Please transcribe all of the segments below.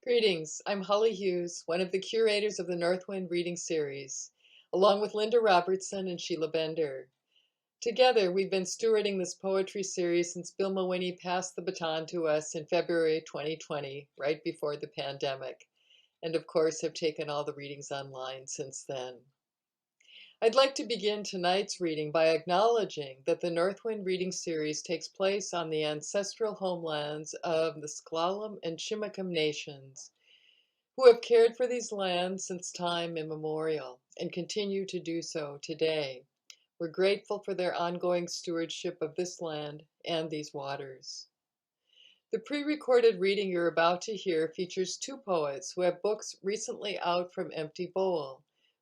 Greetings, I'm Holly Hughes, one of the curators of the Northwind reading series, along with Linda Robertson and Sheila Bender. Together, we've been stewarding this poetry series since Bill Mawhinney passed the baton to us in February 2020, right before the pandemic, and of course have taken all the readings online since then. I'd like to begin tonight's reading by acknowledging that the Northwind reading series takes place on the ancestral homelands of the S'Klallam and Chimacum nations, who have cared for these lands since time immemorial and continue to do so today. We're grateful for their ongoing stewardship of this land and these waters. The pre-recorded reading you're about to hear features two poets who have books recently out from Empty Bowl,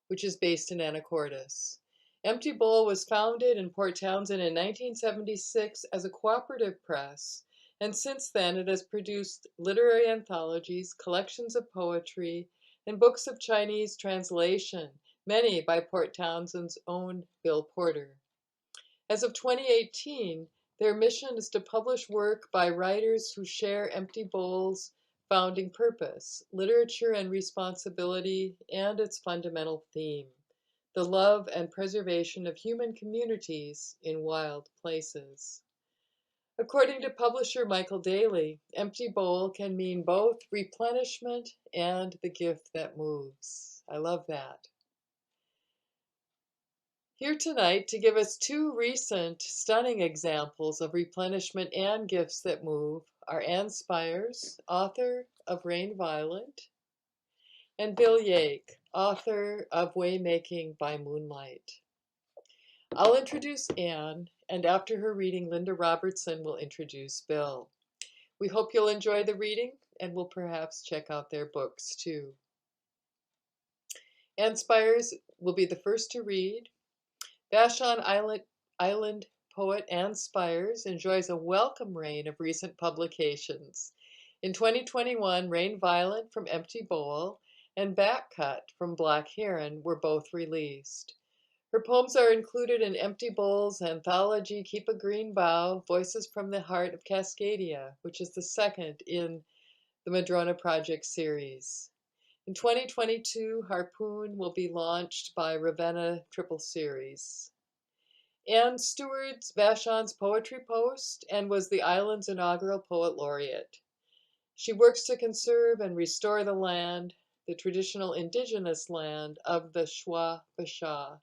which is based in Anacortes. Empty Bowl was founded in Port Townsend in 1976 as a cooperative press, and since then it has produced literary anthologies, collections of poetry, and books of Chinese translation, many by Port Townsend's own Bill Porter. As of 2018, their mission is to publish work by writers who share Empty Bowl's founding purpose, literature and responsibility, and its fundamental theme, the love and preservation of human communities in wild places. According to publisher Michael Daly, Empty Bowl can mean both replenishment and the gift that moves. I love that. Here tonight to give us two recent, stunning examples of replenishment and gifts that move are Ann Spiers, author of Rain Violet, and Bill Yake, author of Waymaking by Moonlight. I'll introduce Ann, and after her reading, Linda Robertson will introduce Bill. We hope you'll enjoy the reading and will perhaps check out their books too. Ann Spiers will be the first to read. Vashon Island poet Ann Spiers enjoys a welcome reign of recent publications. In 2021, Rain Violet from Empty Bowl and Backcut from Black Heron were both released. Her poems are included in Empty Bowl's anthology Keep a Green Bough, Voices from the Heart of Cascadia, which is the second in the Madrona Project series. In 2022, Harpoon will be launched by Ravenna Triple Series. Ann stewards Vashon's Poetry Post and was the island's inaugural poet laureate. She works to conserve and restore the land, the traditional indigenous land of the Shwa-Basha.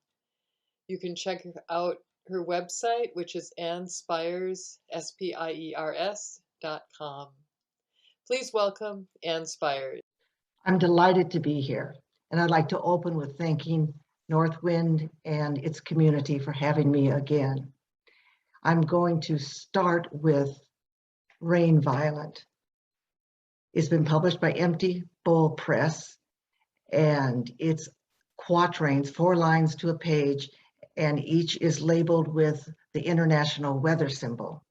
You can check out her website, which is AnnSpiers, Spiers.com. Please welcome Ann Spiers. I'm delighted to be here, and I'd like to open with thanking Northwind and its community for having me again. I'm going to start with Rain Violet. It's been published by Empty Bowl Press, and it's quatrains, 4 lines to a page, and each is labeled with the international weather symbol.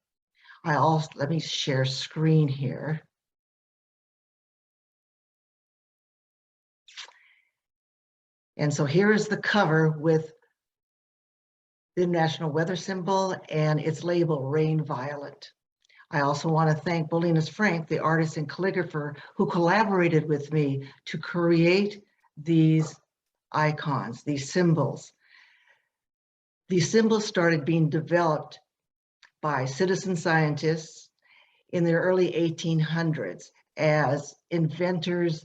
Let me share screen here. And so here is the cover with the international weather symbol and its label, Rain Violet. I also want to thank Bolinas Frank, the artist and calligrapher, who collaborated with me to create these icons, these symbols. These symbols started being developed by citizen scientists in the early 1800s as inventors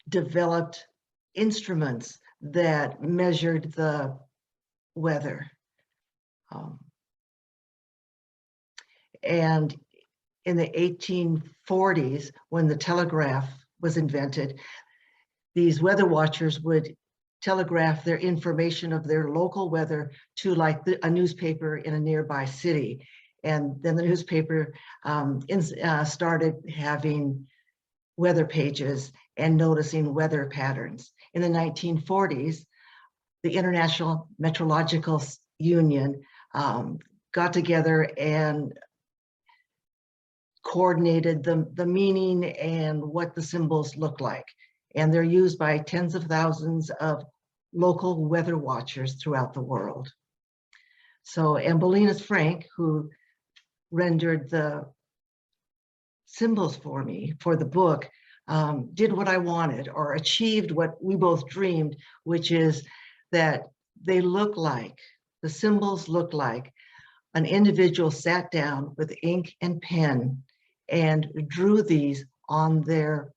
developed instruments that measured the weather. And in the 1840s, when the telegraph was invented, these weather watchers would telegraph their information of their local weather to like a newspaper in a nearby city. And then the newspaper started having weather pages and noticing weather patterns. In the 1940s, the International Meteorological Union got together and coordinated the meaning and what the symbols look like. And they're used by tens of thousands of local weather watchers throughout the world. So Bolinas Frank, who rendered the symbols for me for the book, did what I wanted or achieved what we both dreamed, which is that they look like, the symbols look like an individual sat down with ink and pen and drew these on their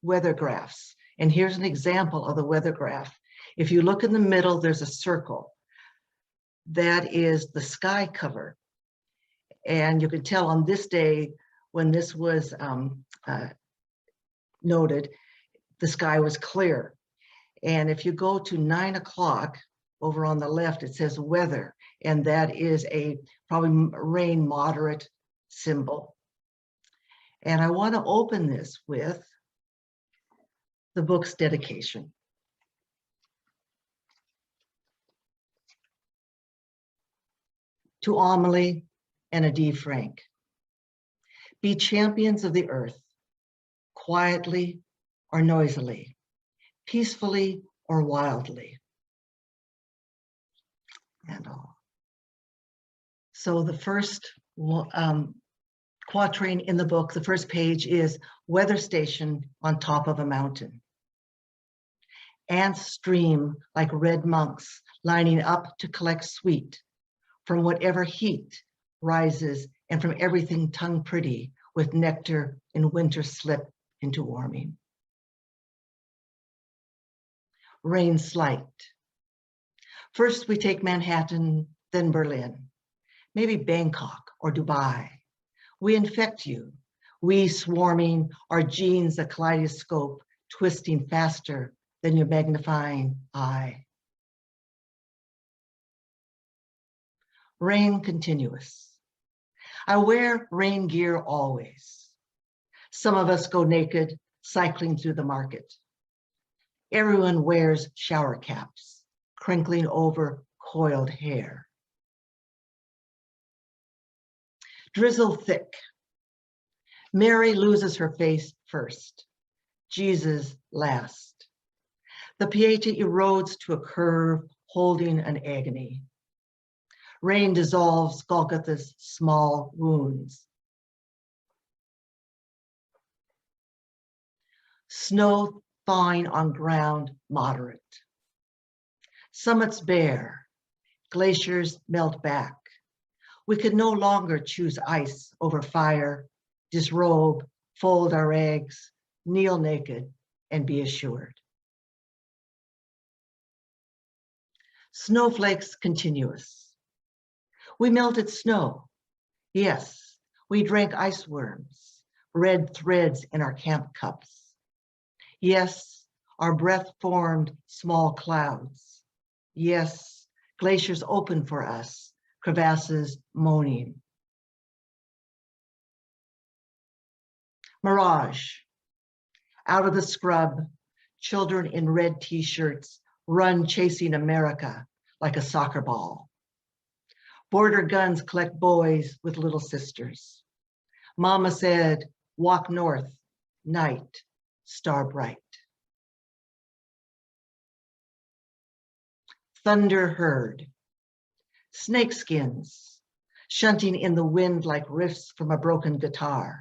weather graphs. And here's an example of the weather graph. If you look in the middle, there's a circle. That is the sky cover. And you can tell on this day, when this was noted, the sky was clear. And if you go to 9 o'clock over on the left, it says weather. And that is a probably rain moderate symbol. And I want to open this with the book's dedication. To Amelie and Adi Frank. Be champions of the earth, quietly or noisily, peacefully or wildly. And all. So the first quatrain in the book, the first page is weather station on top of a mountain. Ants stream like red monks lining up to collect sweet from whatever heat rises and from everything tongue pretty with nectar in winter slip into warming. Rain slight. First we take Manhattan, then Berlin, maybe Bangkok or Dubai. We infect you, we swarming, our genes a kaleidoscope, twisting faster than your magnifying eye. Rain continuous. I wear rain gear always. Some of us go naked, cycling through the market. Everyone wears shower caps, crinkling over coiled hair. Drizzle thick. Mary loses her face first, Jesus last. The Pieta erodes to a curve, holding an agony. Rain dissolves Golgotha's small wounds. Snow thawing on ground moderate. Summits bare, glaciers melt back. We could no longer choose ice over fire, disrobe, fold our eggs, kneel naked, and be assured. Snowflakes continuous. We melted snow. Yes, we drank ice worms, red threads in our camp cups. Yes, our breath formed small clouds. Yes, glaciers opened for us, crevasses moaning. Mirage. Out of the scrub, children in red t-shirts run chasing America like a soccer ball. Border guns collect boys with little sisters. Mama said, walk north, night, star bright. Thunder heard. Snakeskins, shunting in the wind like riffs from a broken guitar.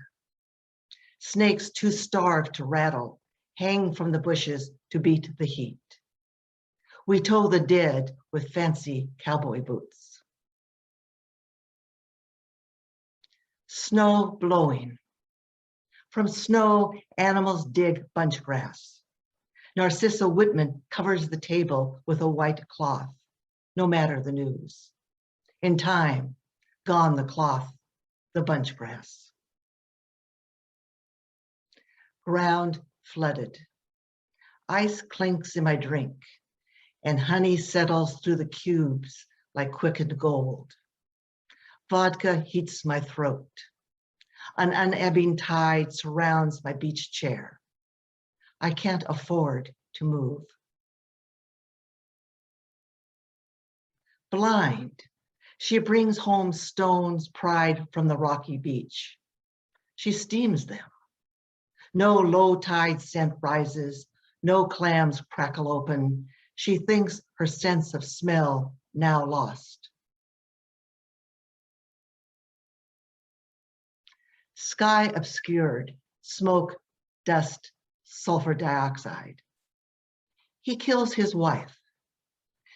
Snakes too starved to rattle, hang from the bushes to beat the heat. We tow the dead with fancy cowboy boots. Snow blowing. From snow, animals dig bunch grass. Narcissa Whitman covers the table with a white cloth, no matter the news. In time, gone the cloth, the bunch grass. Ground flooded. Ice clinks in my drink, and honey settles through the cubes like quickened gold. Vodka heats my throat. An unebbing tide surrounds my beach chair. I can't afford to move. Blind, she brings home stones pried from the rocky beach. She steams them. No low tide scent rises, no clams crackle open. She thinks her sense of smell now lost. Sky obscured, smoke dust, sulfur dioxide. He kills his wife.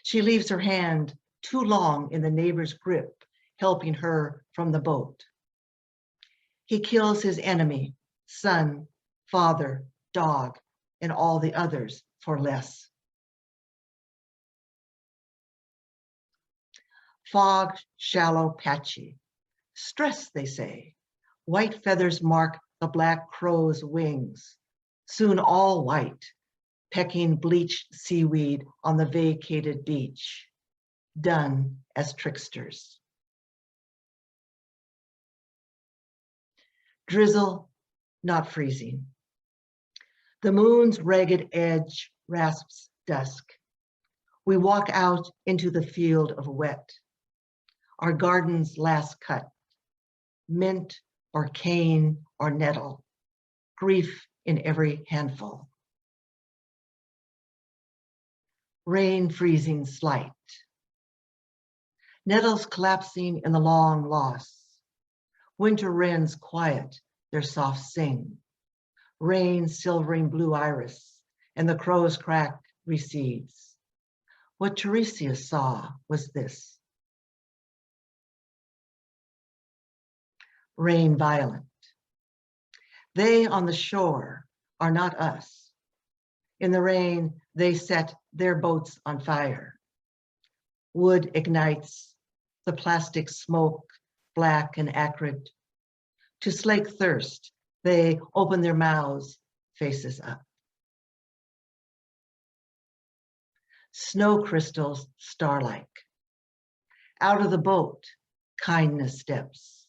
She leaves her hand too long in the neighbor's grip, helping her from the boat. He kills his enemy, son, father, dog, and all the others for less. Fog, shallow, patchy. Stress, they say. White feathers mark the black crow's wings. Soon all white, pecking bleached seaweed on the vacated beach. Done as tricksters. Drizzle, not freezing. The moon's ragged edge rasps dusk. We walk out into the field of wet. Our garden's last cut. Mint or cane or nettle. Grief in every handful. Rain freezing slight. Nettles collapsing in the long loss. Winter wrens quiet their soft sing. Rain silvering blue iris, and the crow's crack recedes. What Tiresias saw was this. Rain violent. They on the shore are not us. In the rain, they set their boats on fire. Wood ignites, the plastic smoke, black and acrid. To slake thirst, they open their mouths, faces up. Snow crystals star-like. Out of the boat, kindness steps.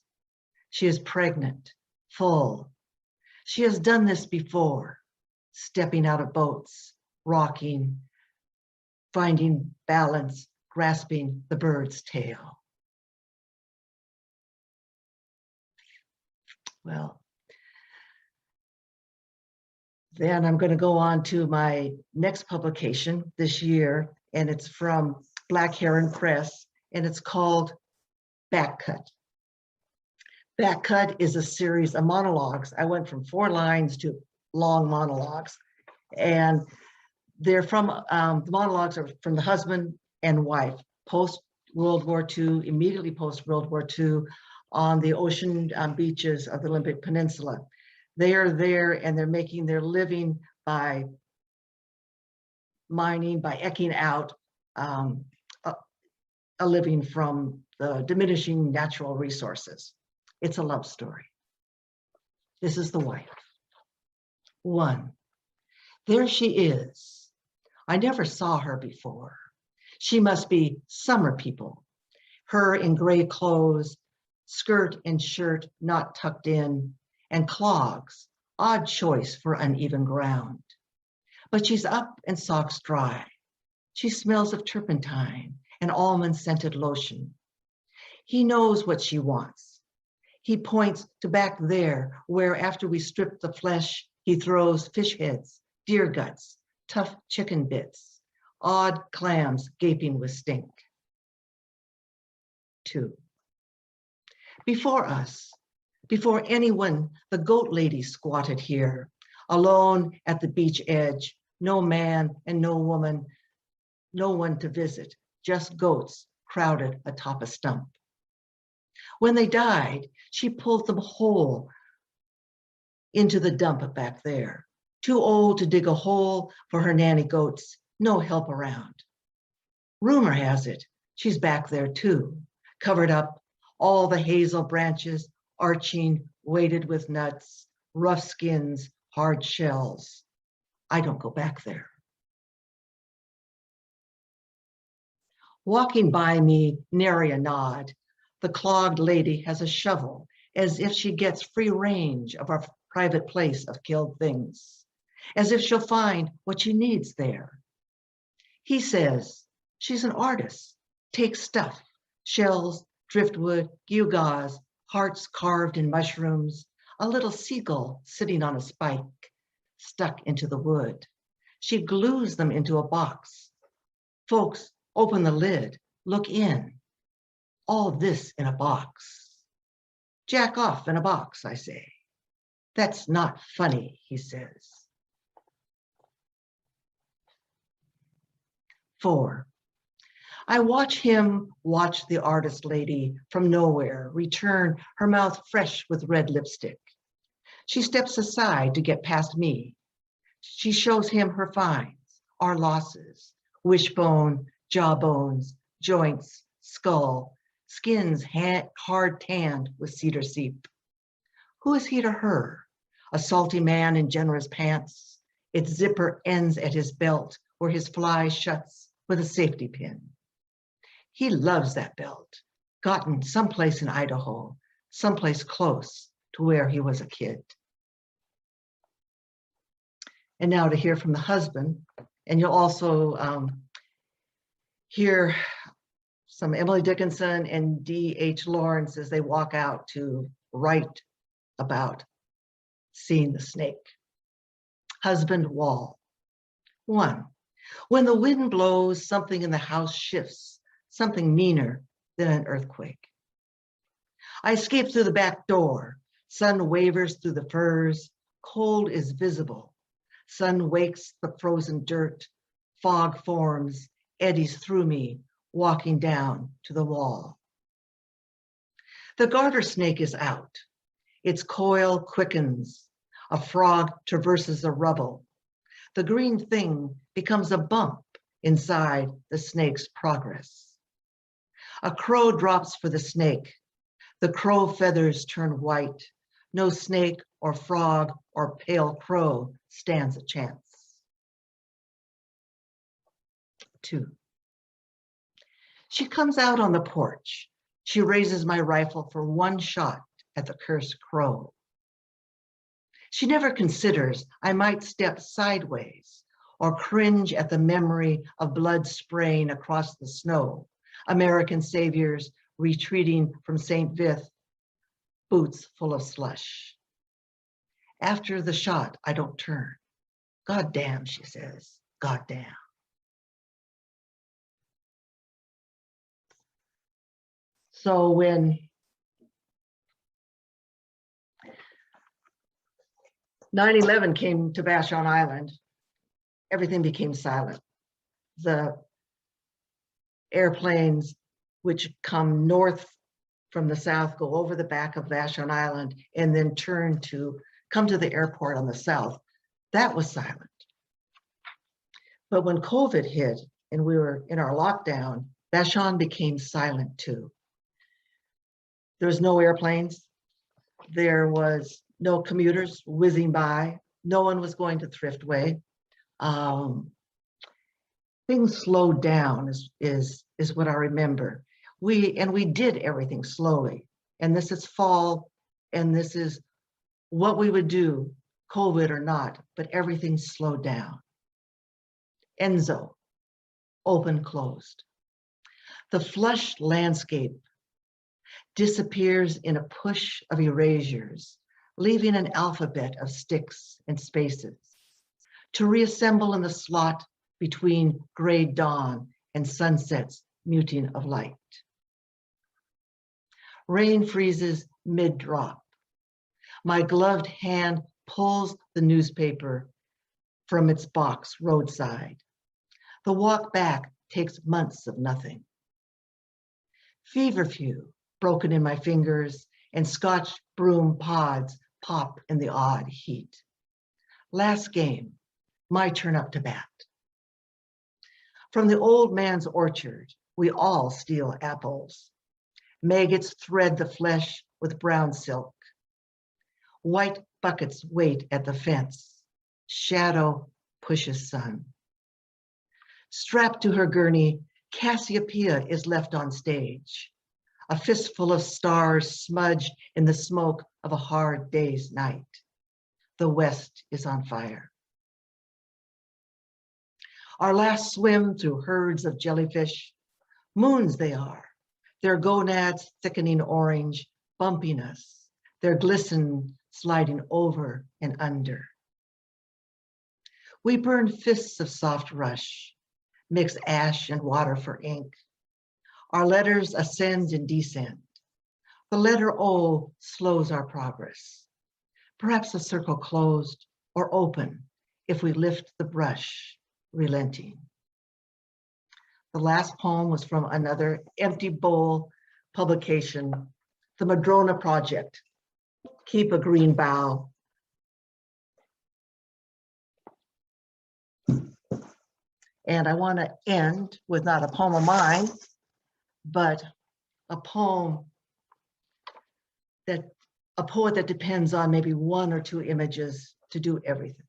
She is pregnant, full. She has done this before, stepping out of boats, rocking, finding balance, grasping the bird's tail. Well, then I'm going to go on to my next publication this year, and it's from Black Heron Press, and it's called Backcut. Backcut is a series of monologues. I went from 4 lines to long monologues, and they're from, the monologues are from the husband and wife, post-World War II, immediately post-World War II, on the ocean beaches of the Olympic Peninsula. They are there and they're making their living by mining, by eking out a living from the diminishing natural resources. It's a love story. This is the wife. 1, there she is. I never saw her before. She must be summer people. Her in gray clothes, skirt and shirt not tucked in, and clogs, odd choice for uneven ground. But she's up and socks dry. She smells of turpentine and almond-scented lotion. He knows what she wants. He points to back there, where after we strip the flesh, he throws fish heads, deer guts, tough chicken bits, odd clams gaping with stink. 2. Before us, before anyone, the goat lady squatted here, alone at the beach edge, no man and no woman, no one to visit, just goats crowded atop a stump. When they died, she pulled them whole into the dump back there. Too old to dig a hole for her nanny goats, no help around. Rumor has it, she's back there too, covered up, all the hazel branches, arching, weighted with nuts, rough skins, hard shells. I don't go back there. Walking by me, nary a nod. The clogged lady has a shovel, as if she gets free range of our private place of killed things, as if she'll find what she needs there. He says she's an artist, takes stuff, shells, driftwood, gewgaws, hearts carved in mushrooms, a little seagull sitting on a spike, stuck into the wood. She glues them into a box. Folks open the lid, look in. All this in a box. Jack off in a box, I say. That's not funny, he says. 4. I watch him watch the artist lady from nowhere return, her mouth fresh with red lipstick. She steps aside to get past me. She shows him her finds, our losses, wishbone, jawbones, joints, skull, skins hard tanned with cedar seep. Who is he to her? A salty man in generous pants. Its zipper ends at his belt where his fly shuts with a safety pin. He loves that belt, gotten someplace in Idaho, someplace close to where he was a kid. And now to hear from the husband, and you'll also hear some Emily Dickinson and D.H. Lawrence as they walk out to write about seeing the snake. Husband Wall. 1. When the wind blows, something in the house shifts, something meaner than an earthquake. I escape through the back door. Sun wavers through the firs. Cold is visible. Sun wakes the frozen dirt. Fog forms, eddies through me, walking down to the wall. The garter snake is out. Its coil quickens. A frog traverses the rubble. The green thing becomes a bump inside the snake's progress. A crow drops for the snake. The crow feathers turn white. No snake or frog or pale crow stands a chance. 2. She comes out on the porch. She raises my rifle for one shot at the cursed crow. She never considers I might step sideways or cringe at the memory of blood spraying across the snow, American saviors retreating from St. Vith, boots full of slush. After the shot, I don't turn. God damn, she says, God damn. So when 9/11 came to Vashon Island, everything became silent. The airplanes which come north from the south go over the back of Vashon Island and then come to the airport on the south. That was silent. But when COVID hit and we were in our lockdown, Vashon became silent too. There was no airplanes. There was no commuters whizzing by. No one was going to Thriftway. Things slowed down is what I remember. We did everything slowly. And this is fall, and this is what we would do, COVID or not, but everything slowed down. Enzo, open, closed. The flush landscape disappears in a push of erasures, leaving an alphabet of sticks and spaces to reassemble in the slot between gray dawn and sunset's muting of light. Rain freezes mid-drop. My gloved hand pulls the newspaper from its box roadside. The walk back takes months of nothing. Feverfew broken in my fingers and Scotch broom pods pop in the odd heat. Last game, my turn up to bat. From the old man's orchard, we all steal apples. Maggots thread the flesh with brown silk. White buckets wait at the fence. Shadow pushes sun. Strapped to her gurney, Cassiopeia is left on stage. A fistful of stars smudged in the smoke of a hard day's night. The West is on fire. Our last swim through herds of jellyfish, moons they are, their gonads thickening orange, bumping us, their glisten sliding over and under. We burn fists of soft rush, mix ash and water for ink. Our letters ascend and descend. The letter O slows our progress. perhaps a circle closed or open if we lift the brush, relenting. The last poem was from another Empty Bowl publication, The Madrona Project, Keep a Green Bough. And I want to end with not a poem of mine, but a poet that depends on maybe one or two images to do everything.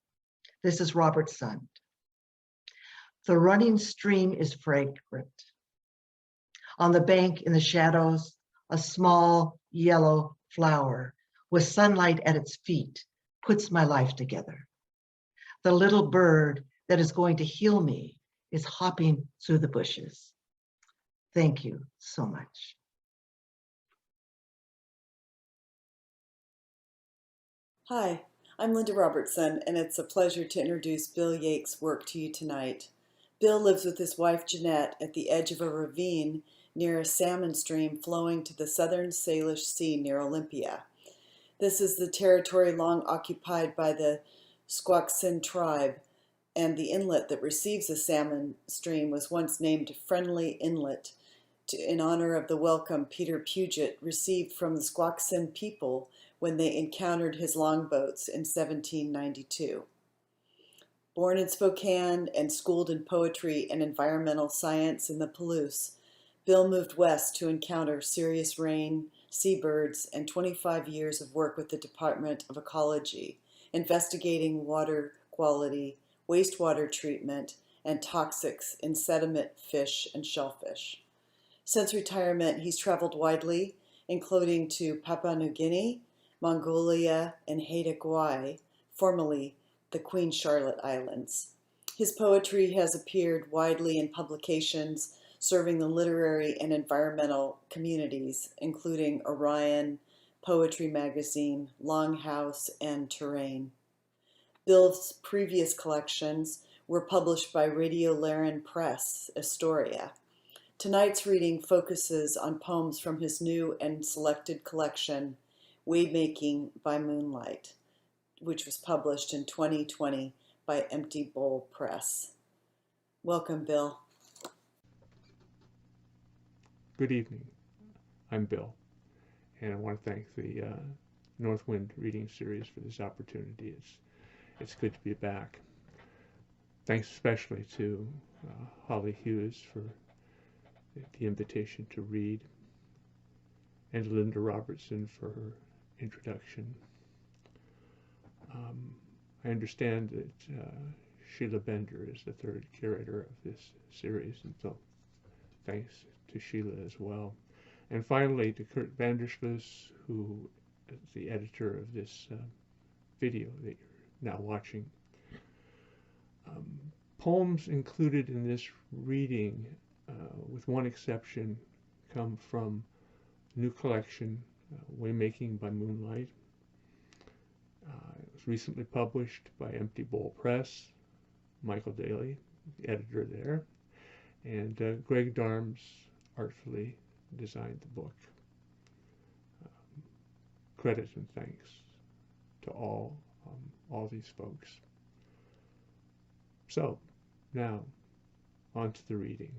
This is Robert Sund. The running stream is fragrant. On the bank in the shadows, a small yellow flower with sunlight at its feet puts my life together. The little bird that is going to heal me is hopping through the bushes. Thank you so much. Hi, I'm Linda Robertson, and it's a pleasure to introduce Bill Yake's work to you tonight. Bill lives with his wife Jeanette at the edge of a ravine near a salmon stream flowing to the southern Salish Sea near Olympia. This is the territory long occupied by the Squaxin tribe, and the inlet that receives the salmon stream was once named Friendly Inlet in honor of the welcome Peter Puget received from the Squaxin people when they encountered his longboats in 1792. Born in Spokane and schooled in poetry and environmental science in the Palouse, Bill moved west to encounter serious rain, seabirds, and 25 years of work with the Department of Ecology, investigating water quality, wastewater treatment, and toxics in sediment fish and shellfish. Since retirement, he's traveled widely, including to Papua New Guinea, Mongolia, and Haida Gwaii, formerly the Queen Charlotte Islands. His poetry has appeared widely in publications serving the literary and environmental communities, including Orion, Poetry Magazine, Longhouse, and Terrain. Bill's previous collections were published by Radio Laren Press, Astoria. Tonight's reading focuses on poems from his new and selected collection, Waymaking by Moonlight, which was published in 2020 by Empty Bowl Press. Welcome, Bill. Good evening. I'm Bill, and I want to thank the Northwind reading series for this opportunity. It's good to be back. Thanks especially to Holly Hughes for the invitation to read, and Linda Robertson for her introduction. I understand that Sheila Bender is the third curator of this series, and so thanks to Sheila as well. And finally to Kurt Vandersluis, who is the editor of this video that you're now watching. Poems included in this reading, with one exception, come from new collection, Waymaking by Moonlight. It was recently published by Empty Bowl Press, Michael Daly, the editor there, and Greg Darms artfully designed the book. Credit and thanks to all these folks. So, now, on to the reading.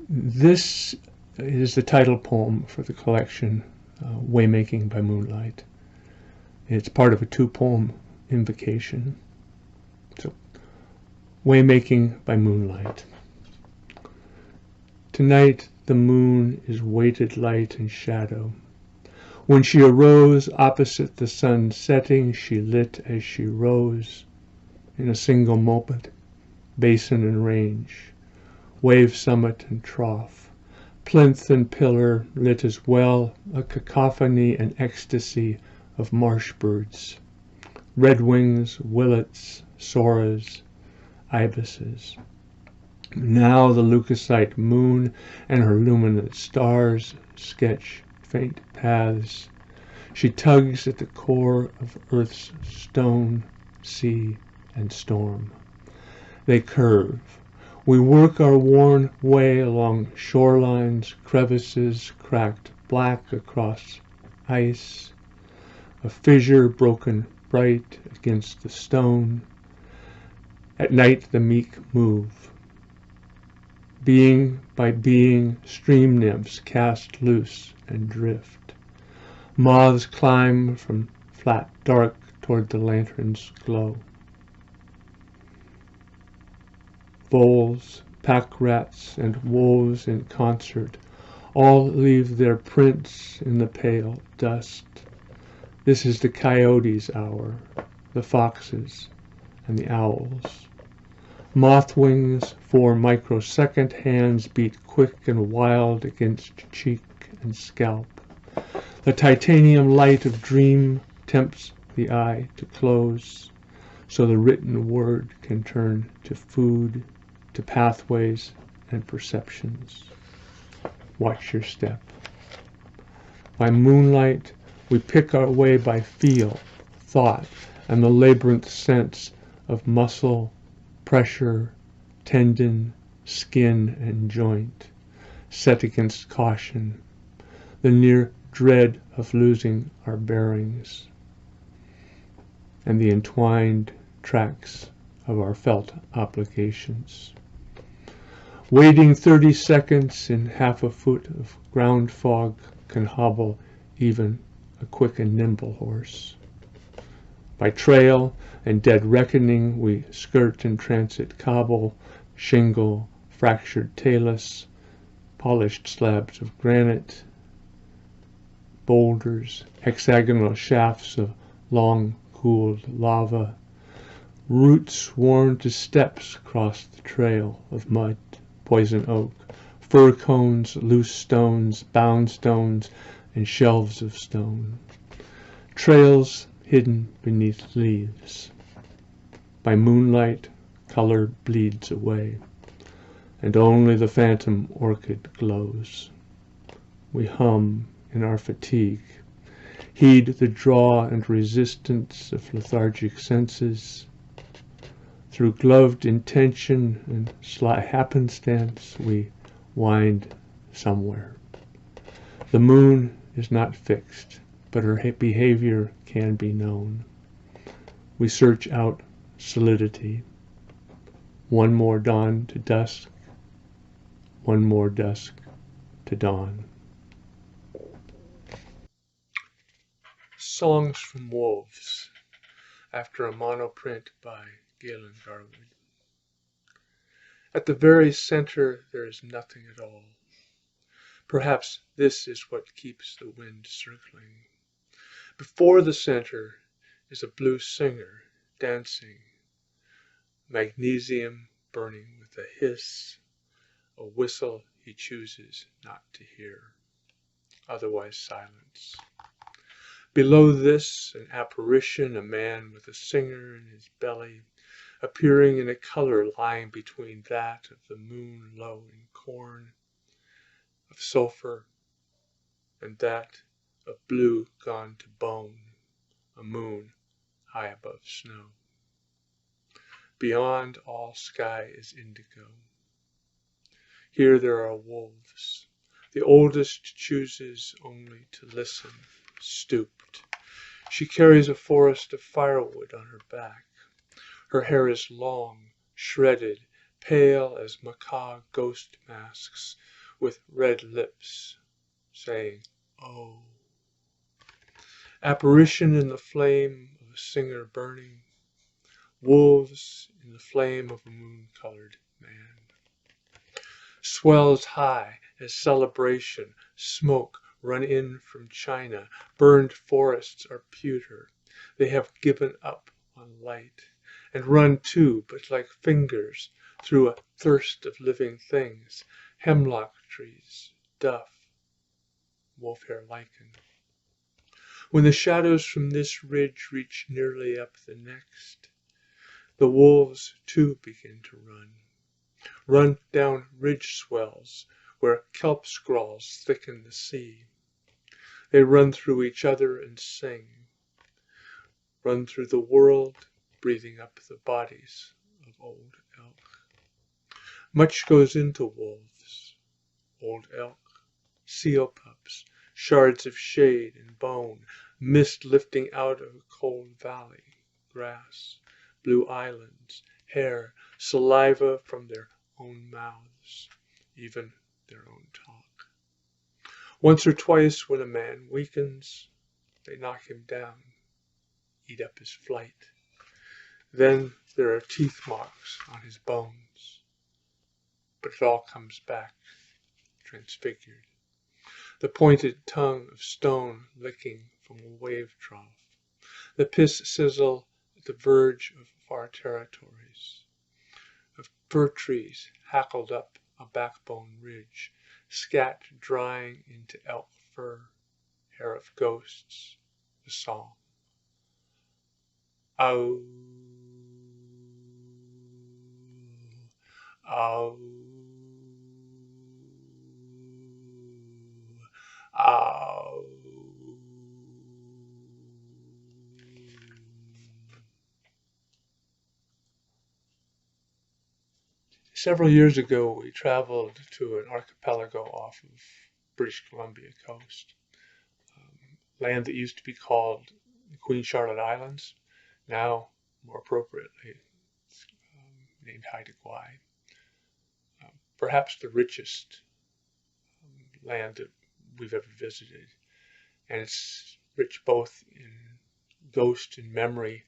This is the title poem for the collection, Waymaking by Moonlight. It's part of a two-poem invocation. So, Waymaking by Moonlight. Tonight the moon is weighted light and shadow. When she arose opposite the sun setting, she lit as she rose in a single moment, basin and range, wave summit and trough, plinth and pillar lit as well, a cacophony and ecstasy of marsh birds, redwings, willets, soras, ibises. Now the leucocyte moon and her luminant stars sketch faint paths. She tugs at the core of Earth's stone, sea, and storm. They curve, We work our worn way along shorelines, crevices cracked black across ice, a fissure broken bright against the stone. At night the meek move. Being by being, stream nymphs cast loose and drift. Moths climb from flat dark toward the lantern's glow. Voles, pack rats, and wolves in concert all leave their prints in the pale dust. This is the coyote's hour, the foxes, and the owls. Moth wings for microsecond hands beat quick and wild against cheek and scalp. The titanium light of dream tempts the eye to close, so the written word can turn to food, to pathways and perceptions. Watch your step. By moonlight, we pick our way by feel, thought, and the labyrinth sense of muscle, pressure, tendon, skin, and joint, set against caution, the near dread of losing our bearings, and the entwined tracks of our felt obligations. Waiting 30 seconds in half a foot of ground fog can hobble even a quick and nimble horse. By trail and dead reckoning we skirt and transit cobble, shingle, fractured talus, polished slabs of granite, boulders, hexagonal shafts of long-cooled lava. Roots worn to steps cross the trail of mud, poison oak, fir cones, loose stones, bound stones, and shelves of stone. Trails hidden beneath leaves. By moonlight, color bleeds away, and only the phantom orchid glows. We hum in our fatigue, heed the draw and resistance of lethargic senses. Through gloved intention and sly happenstance, we wind somewhere. The moon is not fixed, but her behavior can be known. We search out solidity. One more dawn to dusk, one more dusk to dawn. Songs from Wolves, after a monoprint by Galen Garwood. At the very center there is nothing at all. Perhaps this is what keeps the wind circling. Before the center is a blue singer dancing, magnesium burning with a hiss, a whistle he chooses not to hear, otherwise silence. Below this, an apparition, a man with a singer in his belly, appearing in a color lying between that of the moon low in corn, of sulfur, and that of blue gone to bone, a moon high above snow. Beyond all sky is indigo. Here there are wolves. The oldest chooses only to listen, stooped. She carries a forest of firewood on her back. Her hair is long, shredded, pale as macaw ghost masks, with red lips, saying, "Oh." Apparition in the flame of a singer burning, wolves in the flame of a moon-colored man. Swells high as celebration, smoke run in from China, burned forests are pewter. They have given up on light, and run too, but like fingers, through a thirst of living things, hemlock trees, duff, wolf-hair lichen. When the shadows from this ridge reach nearly up the next, the wolves too begin to run down ridge swells where kelp scrawls thicken the sea. They run through each other and sing, run through the world, breathing up the bodies of old elk. Much goes into wolves, old elk, seal pups, shards of shade and bone, mist lifting out of a cold valley, grass, blue islands, hair, saliva from their own mouths, even their own talk. Once or twice when a man weakens, they knock him down, eat up his flight. Then there are teeth marks on his bones, but it all comes back, transfigured. The pointed tongue of stone licking from a wave trough, the piss sizzle at the verge of far territories, of fir trees hackled up a backbone ridge, scat drying into elk fur, hair of ghosts, the song. Ow, ow, ow. Several years ago, we traveled to an archipelago off of British Columbia coast, land that used to be called the Queen Charlotte Islands, now, more appropriately, it's named Haida Gwaii. Perhaps the richest land that we've ever visited, and it's rich both in ghost and memory,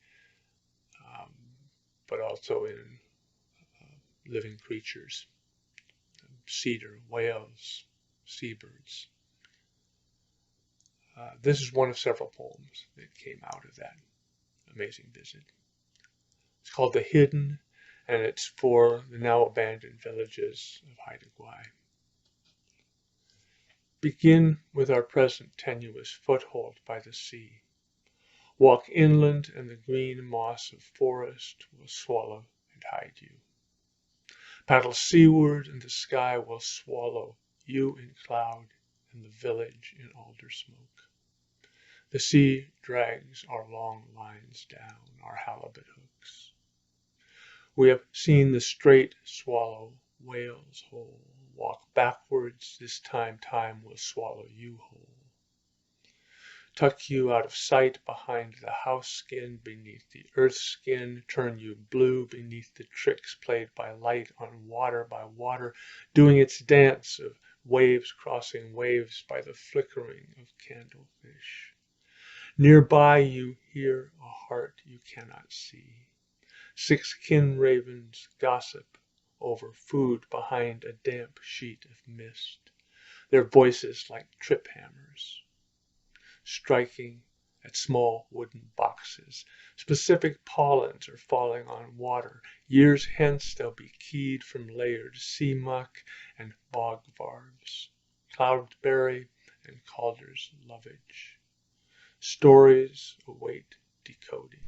but also in living creatures, cedar, whales, seabirds. This is one of several poems that came out of that amazing visit. It's called The Hidden, and it's for the now abandoned villages of Haida Gwaii. Begin with our present tenuous foothold by the sea. Walk inland, and the green moss of forest will swallow and hide you. Paddle seaward, and the sky will swallow you in cloud and the village in alder smoke. The sea drags our long lines down, our halibut hooks. We have seen the strait swallow whales whole. Walk backwards, this time time will swallow you whole. Tuck you out of sight behind the house skin, beneath the earth skin, turn you blue beneath the tricks played by light on water by water, doing its dance of waves crossing waves by the flickering of candlefish. Nearby you hear a heart you cannot see. 6 kin ravens gossip over food behind a damp sheet of mist, their voices like trip hammers, striking at small wooden boxes. Specific pollens are falling on water. Years hence they'll be keyed from layered sea muck and bog varves, cloudberry and Calder's lovage. Stories await decoding.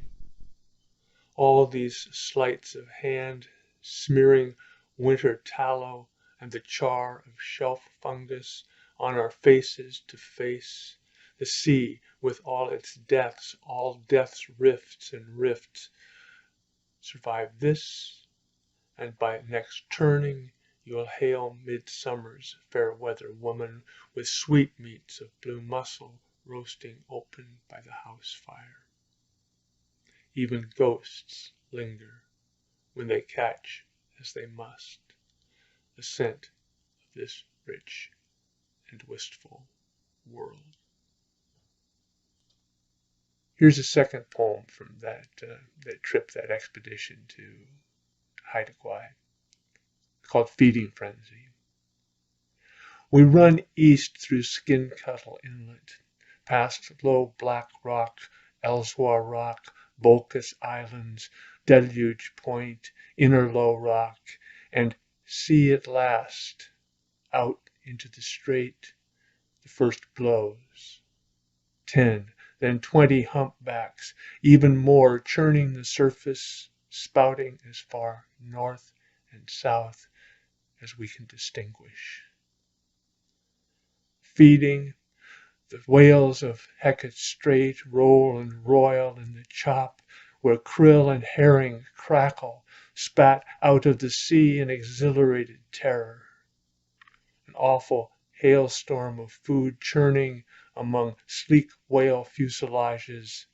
All these sleights of hand, smearing winter tallow and the char of shelf fungus on our faces to face, the sea with all its deaths, all death's rifts and rifts, survive this, and by next turning you'll hail midsummer's fair weather woman with sweetmeats of blue mussel roasting open by the house fire. Even ghosts linger when they catch, as they must, the scent of this rich and wistful world. Here's a second poem from that trip, that expedition to Haida Gwaii, called Feeding Frenzy. We run east through Skin Cuttle Inlet, past low black rock, Ellsworth Rock, Bulkus Islands, Deluge Point, Inner Low Rock, and see at last, out into the strait, the first blows. 10, then 20 humpbacks, even more, churning the surface, spouting as far north and south as we can distinguish. Feeding, the whales of Hecate Strait roll and roil in the chop, where krill and herring crackle, spat out of the sea in exhilarated terror. An awful hailstorm of food churning among sleek whale fuselages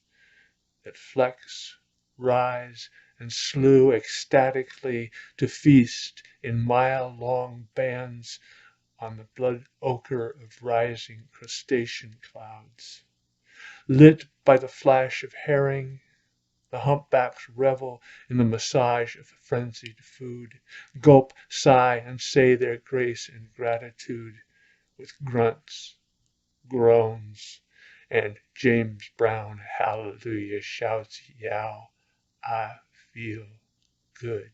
that flex, rise, and slew ecstatically to feast in mile-long bands on the blood ochre of rising crustacean clouds. Lit by the flash of herring, the humpbacks revel in the massage of frenzied food, gulp, sigh, and say their grace and gratitude with grunts, groans, and James Brown hallelujah shouts, yow, I feel good.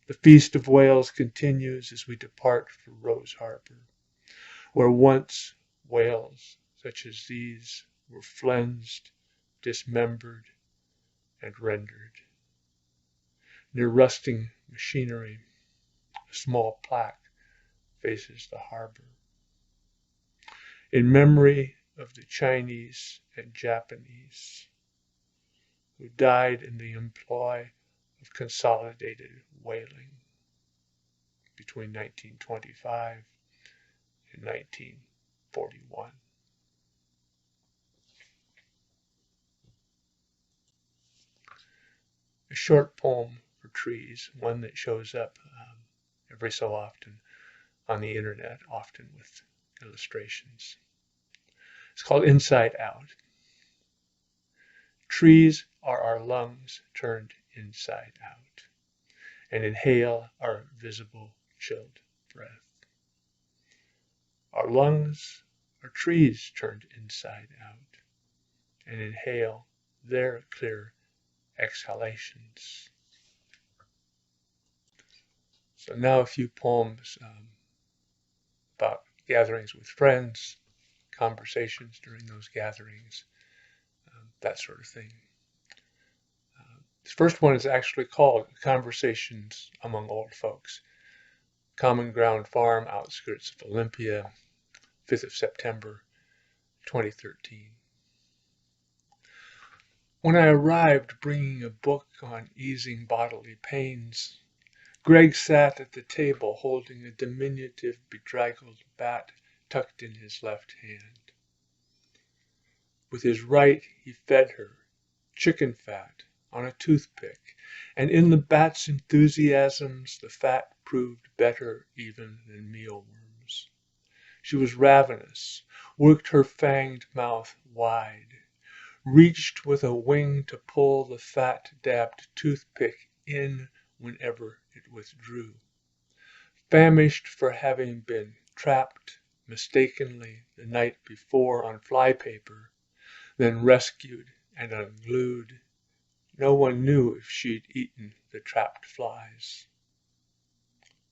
The feast of whales continues as we depart for Rose Harbor, where once whales such as these were flensed, dismembered, and rendered. Near rusting machinery, a small plaque faces the harbor. In memory of the Chinese and Japanese who died in the employ of consolidated whaling between 1925 and 1941. A short poem for trees, one that shows up every so often on the internet, often with illustrations. It's called Inside Out. Trees are our lungs turned inside out and inhale our visible chilled breath. Our lungs are trees turned inside out and inhale their clear exhalations. So now a few poems about gatherings with friends, conversations during those gatherings, that sort of thing. This first one is actually called Conversations Among Old Folks. Common Ground Farm, outskirts of Olympia, 5th of September, 2013. When I arrived bringing a book on easing bodily pains, Greg sat at the table holding a diminutive, bedraggled bat tucked in his left hand. With his right, he fed her chicken fat on a toothpick, and in the bat's enthusiasms, the fat proved better even than mealworms. She was ravenous, worked her fanged mouth wide, reached with a wing to pull the fat-dabbed toothpick in whenever it withdrew. Famished for having been trapped mistakenly the night before on flypaper, then rescued and unglued, no one knew if she'd eaten the trapped flies.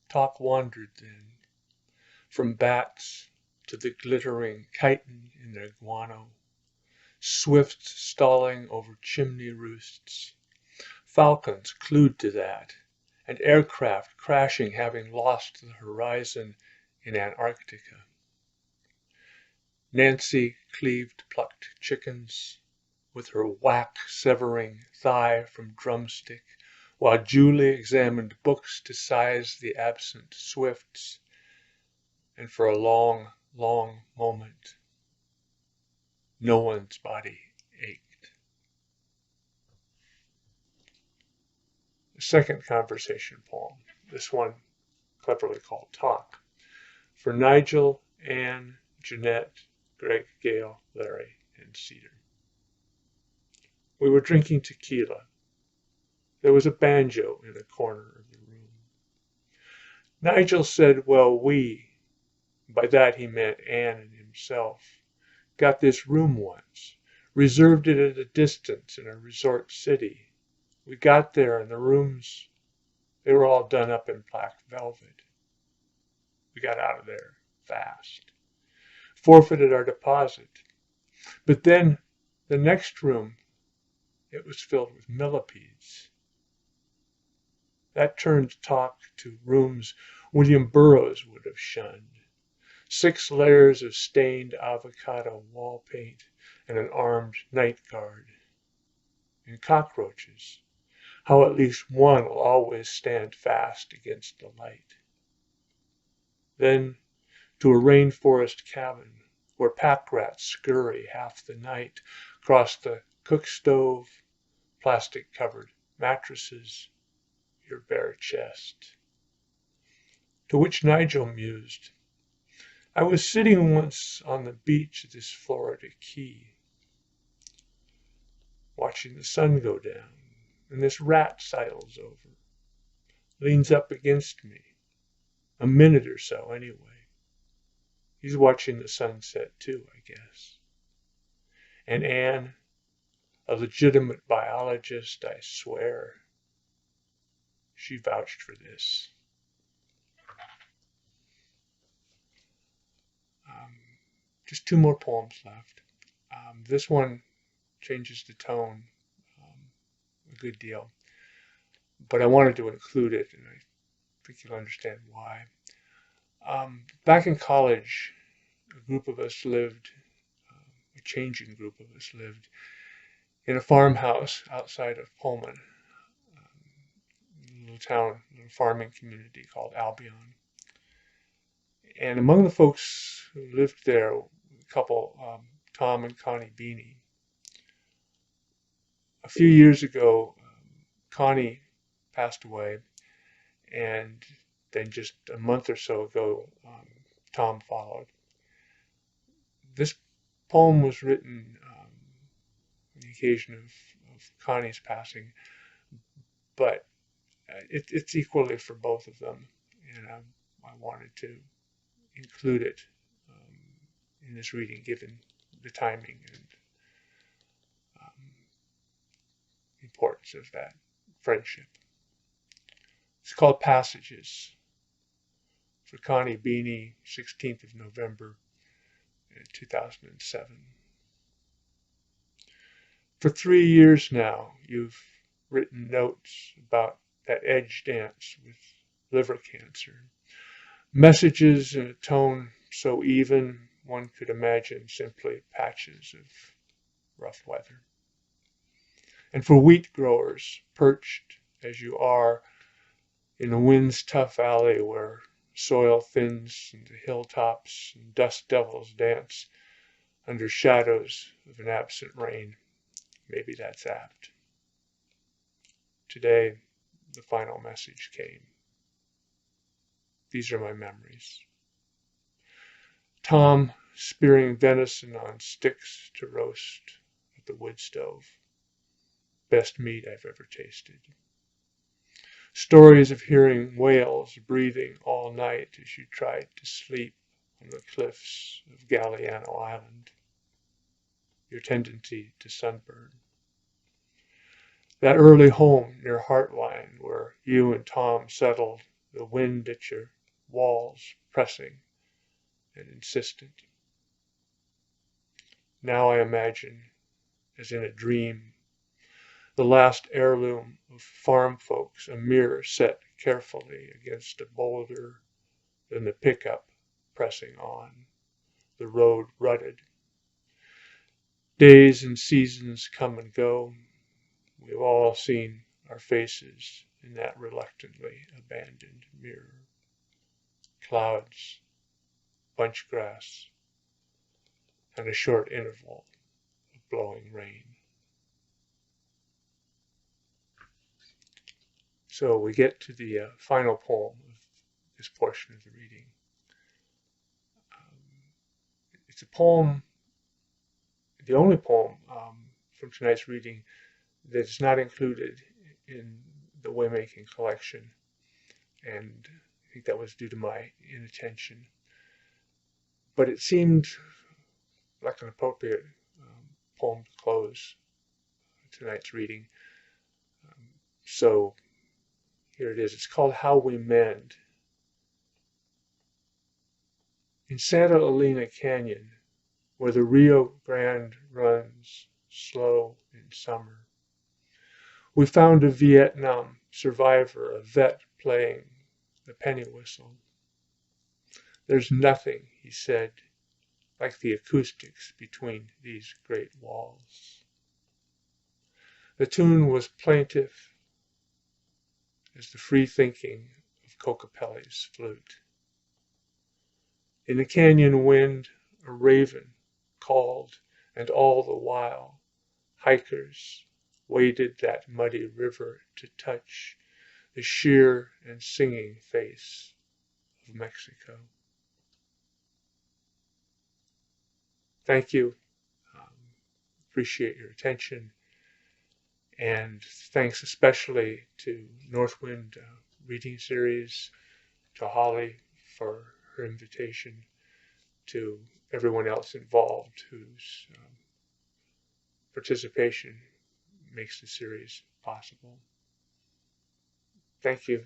Talk wandered then, from bats to the glittering chitin in their guano, swifts stalling over chimney roosts, falcons clued to that, and aircraft crashing having lost the horizon in Antarctica. Nancy cleaved plucked chickens with her whack-severing thigh from drumstick, while Julie examined books to size the absent swifts, and for a long, long moment, no one's body ached. The second conversation poem, this one cleverly called Talk, for Nigel, Anne, Jeanette, Greg, Gail, Larry, and Cedar. We were drinking tequila. There was a banjo in a corner of the room. Nigel said, well, we, by that he meant Anne and himself, got this room once, reserved it at a distance in a resort city. We got there and the rooms, they were all done up in black velvet. We got out of there fast. Forfeited our deposit. But then the next room, it was filled with millipedes. That turned Talk to rooms William Burroughs would have shunned. 6 layers of stained avocado wall paint and an armed night guard. And cockroaches, how at least one will always stand fast against the light. Then to a rainforest cabin where pack rats scurry half the night across the cook stove, plastic-covered mattresses, your bare chest. To which Nigel mused, I was sitting once on the beach of this Florida key, watching the sun go down, and this rat sidles over, leans up against me, a minute or so anyway. He's watching the sunset too, I guess. And Anne, a legitimate biologist, I swear, she vouched for this. Just two more poems left. This one changes the tone a good deal, but I wanted to include it, and I think you'll understand why. Back in college, a group of us lived, a changing group of us lived, in a farmhouse outside of Pullman, a little town, a little farming community called Albion. And among the folks who lived there, a couple, Tom and Connie Beanie. A few years ago, Connie passed away, and then just a month or so ago, Tom followed. This poem was written on the occasion of Connie's passing, but it's equally for both of them, and I wanted to include it in this reading, given the timing and importance of that friendship. It's called Passages. For Connie Beanie, 16th of November, 2007. For 3 years now, you've written notes about that edge dance with liver cancer. Messages in a tone so even one could imagine simply patches of rough weather. And for wheat growers, perched as you are in a wind's tough alley where soil thins and the hilltops and dust devils dance under shadows of an absent rain, maybe that's apt. Today, the final message came. These are my memories. Tom spearing venison on sticks to roast at the wood stove. Best meat I've ever tasted. Stories of hearing whales breathing all night as you tried to sleep on the cliffs of Galliano Island. Your tendency to sunburn. That early home near Heartline where you and Tom settled, the wind at your walls pressing and insistent. Now I imagine, as in a dream, the last heirloom of farm folks, a mirror set carefully against a boulder, then the pickup pressing on, the road rutted. Days and seasons come and go. We've all seen our faces in that reluctantly abandoned mirror. Clouds, bunch grass, and a short interval of blowing rain. So we get to the final poem of this portion of the reading. It's a poem, the only poem from tonight's reading that's not included in the Waymaking collection, and I think that was due to my inattention. But it seemed like an appropriate poem to close tonight's reading. So here it is. It's called How We Mend. In Santa Elena Canyon, where the Rio Grande runs slow in summer, we found a Vietnam survivor, a vet playing the penny whistle. There's nothing, he said, like the acoustics between these great walls. The tune was plaintive, as the free thinking of Cocopelli's flute. In the canyon wind, a raven called, and all the while, hikers waded that muddy river to touch the sheer and singing face of Mexico. Thank you. Appreciate your attention. And thanks especially to Northwind Reading Series, to Holly for her invitation, to everyone else involved whose participation makes the series possible. Thank you.